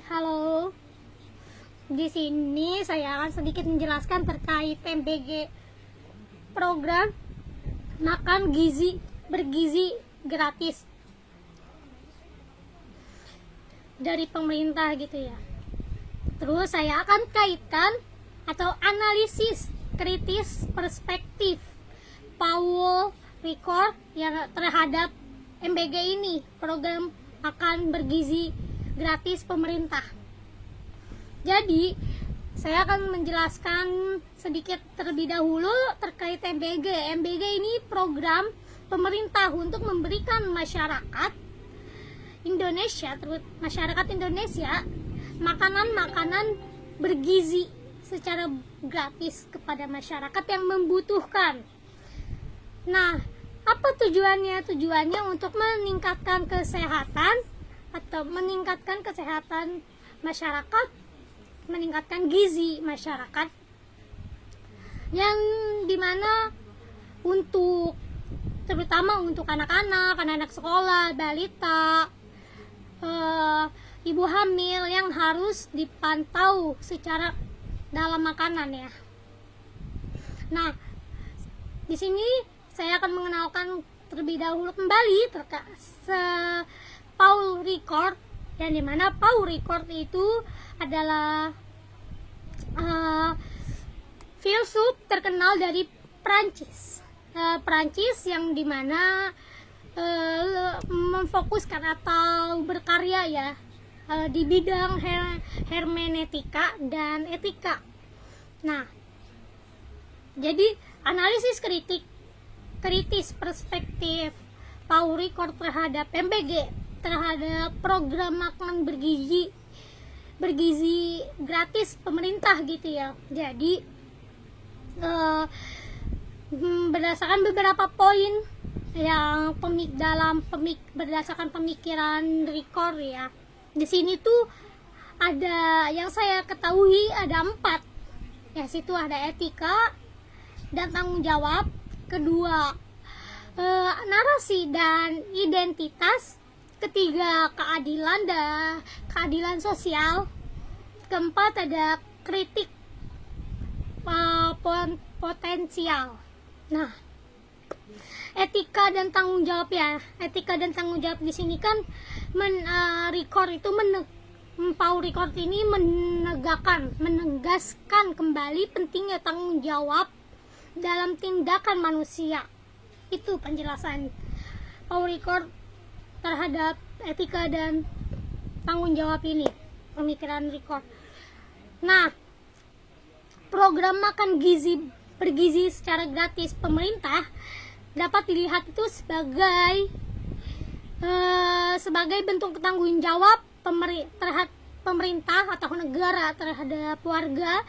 Halo, di sini saya akan sedikit menjelaskan terkait MBG, program makan bergizi gratis dari pemerintah gitu ya. Terus saya akan kaitkan atau analisis kritis perspektif Paul Ricoeur yang terhadap MBG ini, program makan bergizi gratis pemerintah. Jadi saya akan menjelaskan sedikit terlebih dahulu terkait MBG. MBG ini program pemerintah untuk memberikan masyarakat Indonesia makanan-makanan bergizi secara gratis kepada masyarakat yang membutuhkan. Nah, apa tujuannya? Tujuannya untuk meningkatkan kesehatan atau meningkatkan kesehatan masyarakat, meningkatkan gizi masyarakat, yang dimana terutama untuk anak-anak sekolah, balita, ibu hamil yang harus dipantau secara dalam makanan ya. Nah, di sini saya akan mengenalkan terlebih dahulu kembali Paul Ricoeur, yang dimana Paul Ricoeur itu adalah filsuf terkenal dari Prancis yang dimana memfokuskan atau berkarya ya di bidang hermeneutika dan etika. Nah, jadi analisis kritis perspektif Paul Ricoeur terhadap MBG, terhadap program makan bergizi gratis pemerintah gitu ya. Jadi berdasarkan beberapa poin yang berdasarkan pemikiran Ricoeur ya. Di sini tuh ada yang saya ketahui ada 4. Ya, situ ada etika dan tanggung jawab, kedua narasi dan identitas, ketiga keadilan sosial, keempat ada kritik potensial. Nah, etika dan tanggung jawab ya. Etika dan tanggung jawab di sini kan Paul Ricoeur ini menegaskan kembali pentingnya tanggung jawab dalam tindakan manusia. Itu penjelasan Paul Ricoeur terhadap etika dan tanggung jawab ini, pemikiran Ricoeur. Nah, program makan bergizi secara gratis pemerintah dapat dilihat itu sebagai bentuk tanggung jawab pemerintah atau negara terhadap warga,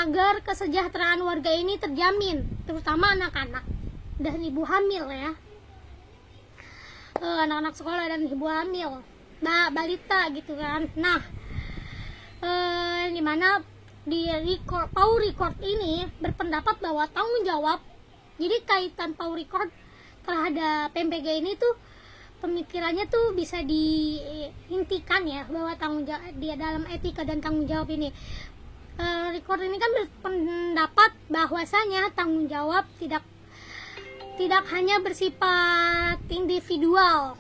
agar kesejahteraan warga ini terjamin, terutama anak-anak dan ibu hamil ya, anak-anak sekolah dan ibu hamil, balita gitu kan. Nah, dimana Paul Ricoeur ini berpendapat bahwa tanggung jawab, jadi kaitan Paul Ricoeur terhadap MBG ini tuh pemikirannya tuh bisa diintikan ya, bahwa tanggung jawab dia dalam etika dan tanggung jawab ini. Ricoeur ini kan berpendapat bahwasanya tanggung jawab tidak hanya bersifat individual,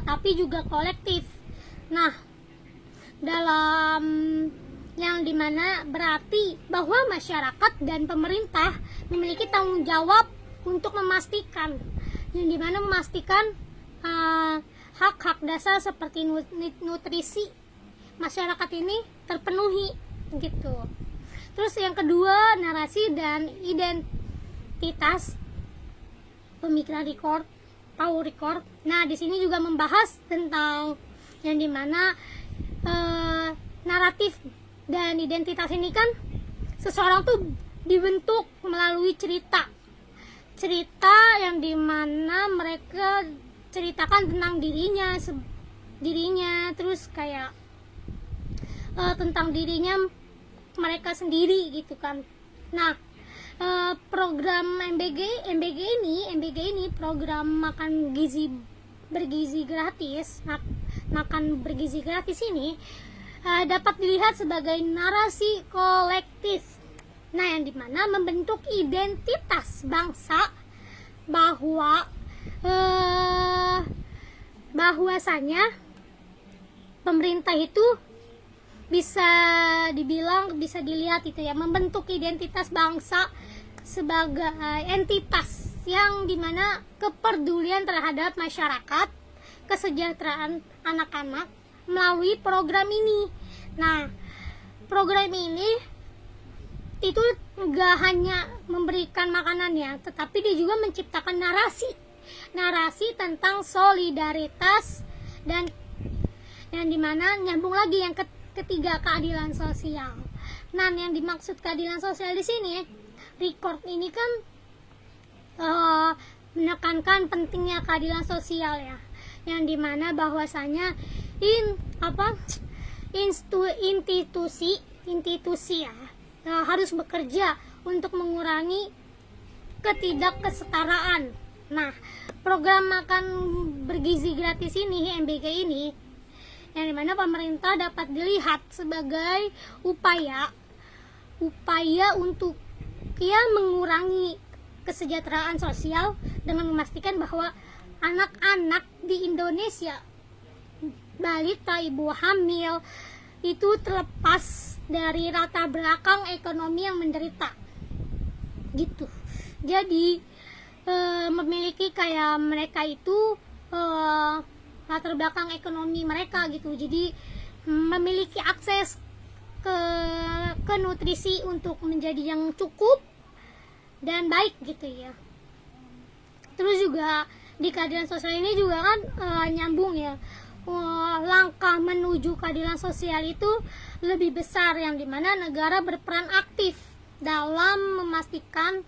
tapi juga kolektif. Nah, dalam yang dimana berarti bahwa masyarakat dan pemerintah memiliki tanggung jawab untuk memastikan hak-hak dasar seperti nutrisi masyarakat ini terpenuhi gitu. Terus yang kedua, narasi dan identitas, pemikiran Paul Ricoeur. Nah, di sini juga membahas tentang yang dimana naratif dan identitas ini kan seseorang tuh dibentuk melalui cerita yang dimana mereka ceritakan tentang dirinya, terus kayak tentang dirinya mereka sendiri gitu kan. Nah, program MBG ini program makan bergizi gratis makan bergizi gratis ini dapat dilihat sebagai narasi kolektif. Nah, yang dimana membentuk identitas bangsa bahwasanya pemerintah itu bisa dilihat itu ya, membentuk identitas bangsa sebagai entitas yang dimana kepedulian terhadap masyarakat, kesejahteraan anak-anak melalui program ini. Nah, program ini itu nggak hanya memberikan makanannya, tetapi dia juga menciptakan narasi tentang solidaritas dan yang dimana nyambung lagi yang ketiga, keadilan sosial. Nah, yang dimaksud keadilan sosial di sini, record ini kan menekankan pentingnya keadilan sosial ya, yang dimana bahwasanya institusi ya harus bekerja untuk mengurangi ketidakkesetaraan. Nah, program makan bergizi gratis ini, MBG ini, yang dimana pemerintah dapat dilihat sebagai upaya untuk mengurangi kesejahteraan sosial dengan memastikan bahwa anak-anak di Indonesia, balita, ibu hamil itu terlepas dari latar belakang ekonomi yang menderita gitu. Jadi memiliki kayak mereka itu latar belakang ekonomi mereka gitu, jadi memiliki akses ke nutrisi untuk menjadi yang cukup dan baik gitu ya. Terus juga di keadilan sosial ini juga kan nyambung ya, langkah menuju keadilan sosial itu lebih besar, yang dimana negara berperan aktif dalam memastikan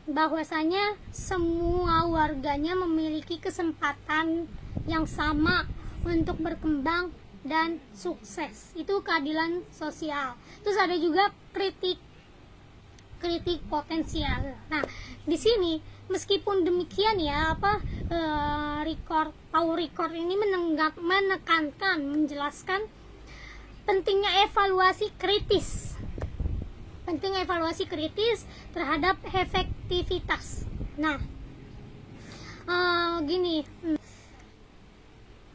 bahwasanya semua warganya memiliki kesempatan yang sama untuk berkembang dan sukses. Itu keadilan sosial. Terus ada juga kritik potensial. Nah, di sini meskipun demikian ya, Power Record ini menekankan, menjelaskan pentingnya evaluasi kritis terhadap efektivitas. Nah, gini,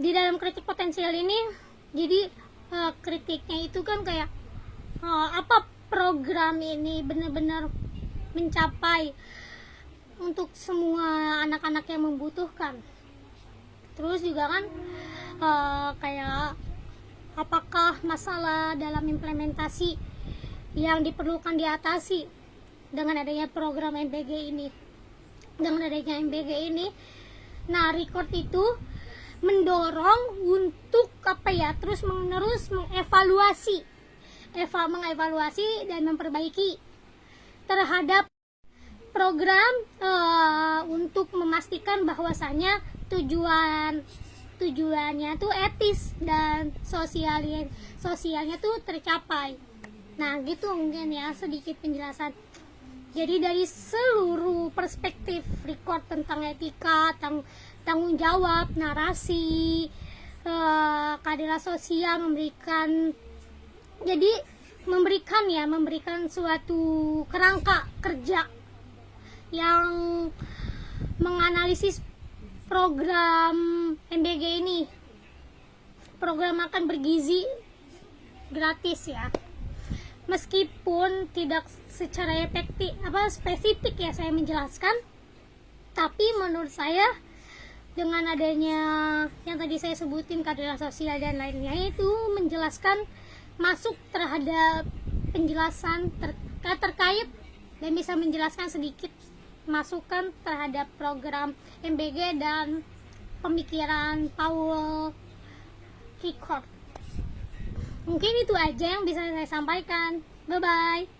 di dalam kritik potensial ini, jadi kritiknya itu kan kayak apa program ini benar-benar mencapai untuk semua anak-anak yang membutuhkan. Terus juga kan kayak apakah masalah dalam implementasi yang diperlukan diatasi dengan adanya program MBG ini. Nah, Record itu mendorong untuk terus menerus mengevaluasi dan memperbaiki terhadap program untuk memastikan bahwasanya tujuannya tuh etis dan sosialnya tuh tercapai. Nah, gitu mungkin ya sedikit penjelasan. Jadi dari seluruh perspektif Record tentang etika, tanggung jawab, narasi, keadilan sosial, memberikan suatu kerangka kerja yang menganalisis program MBG ini, program makan bergizi gratis ya. Meskipun tidak secara spesifik ya saya menjelaskan, tapi menurut saya dengan adanya yang tadi saya sebutin, keadilan sosial dan lainnya, itu menjelaskan, masuk terhadap penjelasan terkait dan bisa menjelaskan sedikit masukan terhadap program MBG dan pemikiran Power Record. Mungkin itu aja yang bisa saya sampaikan. Bye bye.